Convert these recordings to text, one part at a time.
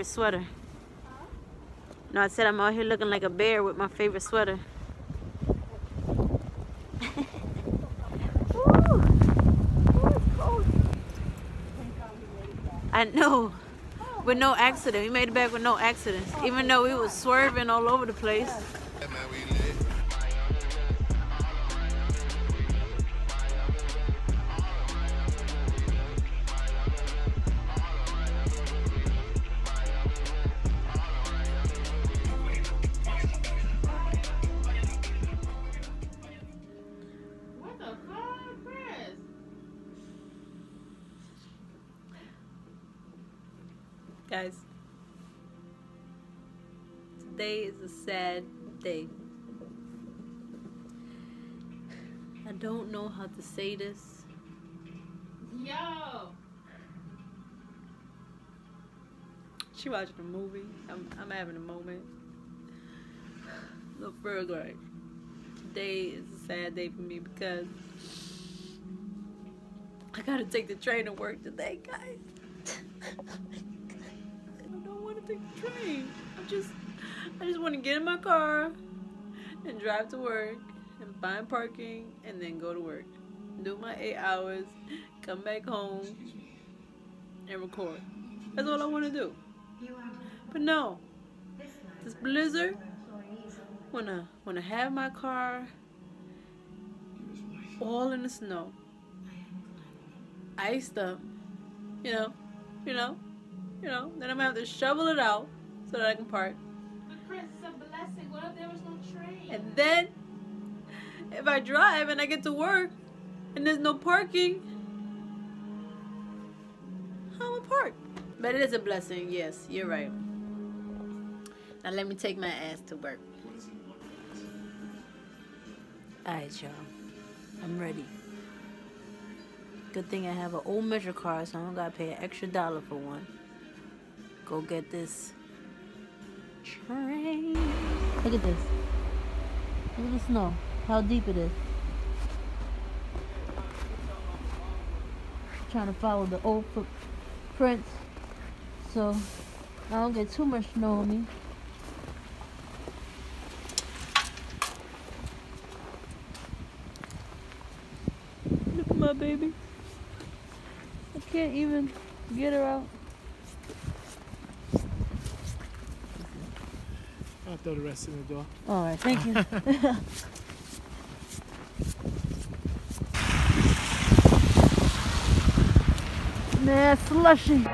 favorite sweater. No, I said I'm out here looking like a bear with my favorite sweater. Ooh, it's cold. I know. With no accident. We made it back with no accidents. Even though we was swerving all over the place. Guys, today is a sad day. I don't know how to say this. Yo! She watching a movie. I'm having a moment. Look, for real, right. Today is a sad day for me because I gotta take the train to work today, guys. Take the train. I just want to get in my car and drive to work and find parking and then go to work. Do my 8 hours, come back home and record. That's all I want to do. But no, this blizzard, wanna have my car all in the snow, iced up, you know. Then I'm gonna have to shovel it out so that I can park. But Chris, it's a blessing. What if there was no train? And then, if I drive and I get to work and there's no parking, how am I park? But it is a blessing, yes, you're right. Now let me take my ass to work. Alright, y'all. I'm ready. Good thing I have an old Metro card, so I don't gotta pay an extra $1 for one. Go get this train. Look at this. Look at the snow. How deep it is. Trying to follow the old footprints so I don't get too much snow on me. Look at my baby. I can't even get her out. I'll throw the rest in the door. Alright, thank you. Man, slushy.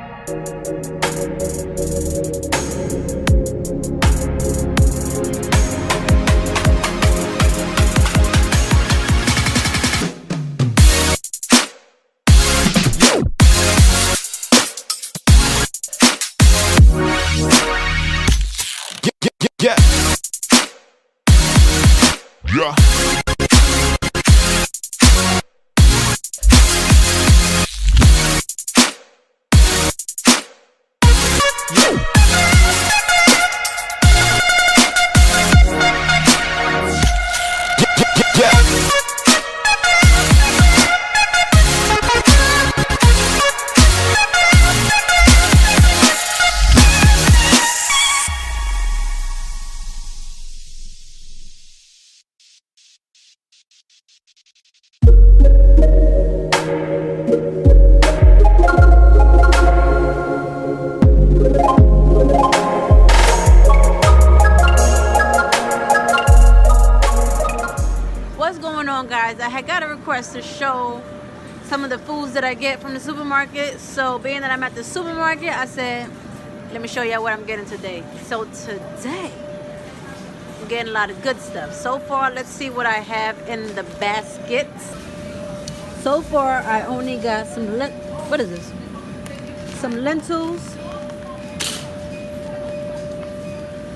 Guys, I had got a request to show some of the foods that I get from the supermarket. So being that I'm at the supermarket, I said, let me show y'all what I'm getting today. So today, I'm getting a lot of good stuff. So far, let's see what I have in the baskets. So far, I only got some, what is this? Some lentils,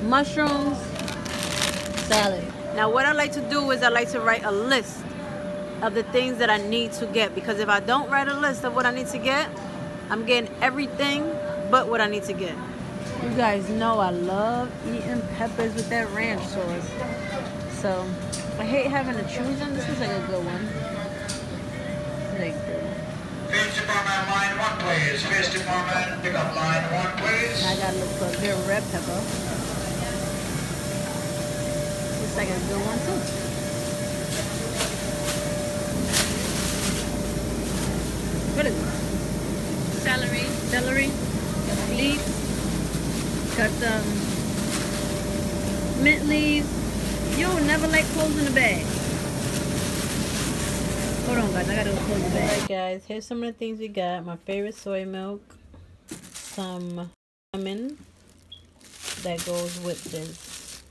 mushrooms, salad. Now what I like to do is I like to write a list of the things that I need to get, because if I don't write a list of what I need to get, I'm getting everything but what I need to get. You guys know I love eating peppers with that ranch sauce. So I hate having to choose them. This is like a good one. Like Police Department, line 1, please. Police Department, pick up line 1, please. I gotta look for a good red pepper. Looks like a good one too. What is it? Celery, leeks, got some mint leaves. You'll never like closing the bag. Hold on, guys, I gotta go close the bag. Alright, guys, here's some of the things we got. My favorite soy milk, some lemon that goes with this,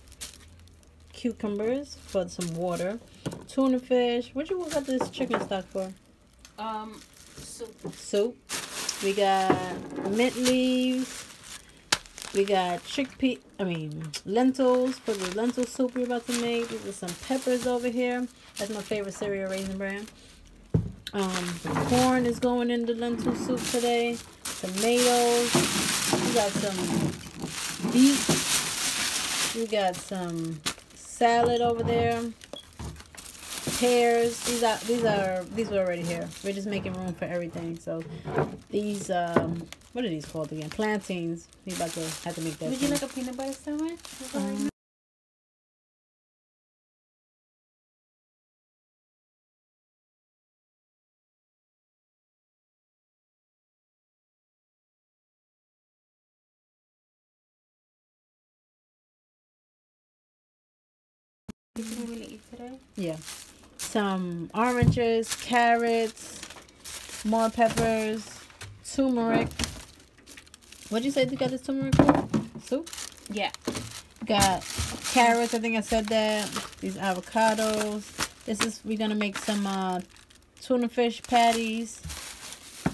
cucumbers for some water, tuna fish. What you got this chicken stock for? Soup. We got mint leaves. We got lentils for the lentil soup we're about to make. There's some peppers over here. That's my favorite cereal, Raisin Bran. Corn is going in the lentil soup today. Tomatoes. We got some beets. We got some salad over there. Pears. These were already here. We're just making room for everything. So these what are these called again? Plantains. We're about to have to make that. Would you like a peanut butter sandwich? You didn't really eat today? Yeah. Some oranges, carrots, more peppers, turmeric. What'd you say you got this turmeric for? Soup? Yeah. Got carrots, I think I said that. These avocados. We're gonna make some tuna fish patties,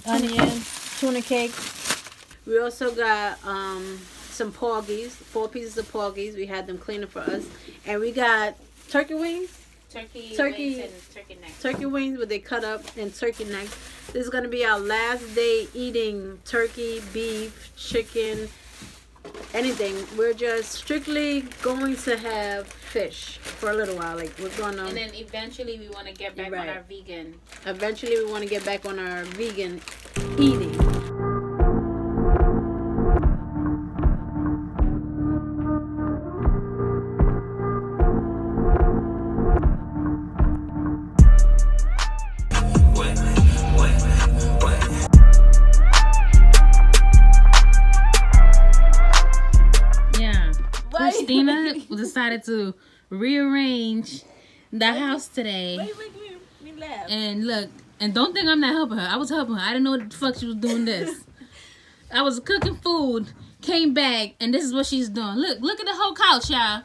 onion, tuna cakes. We also got some porgies, 4 pieces of porgies. We had them cleaning for us. And we got turkey wings. Turkey wings and turkey necks. Turkey wings, but they cut up, and turkey necks. This is going to be our last day eating turkey, beef, chicken, anything. We're just strictly going to have fish for a little while. Like, we're going to... And then eventually we want to get back on our vegan. Eventually we want to get back on our vegan eating. Christina decided to rearrange the house today. Why you making me laugh? And look, and don't think I'm not helping her. I was helping her. I didn't know what the fuck she was doing this. I was cooking food, came back, and this is what she's doing. Look at the whole couch, y'all.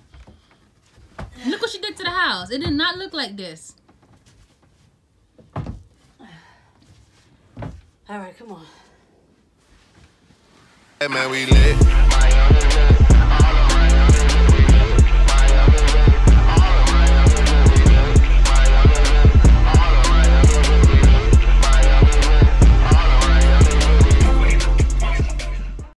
Look what she did to the house. It did not look like this. All right, come on. Hey man, we lit.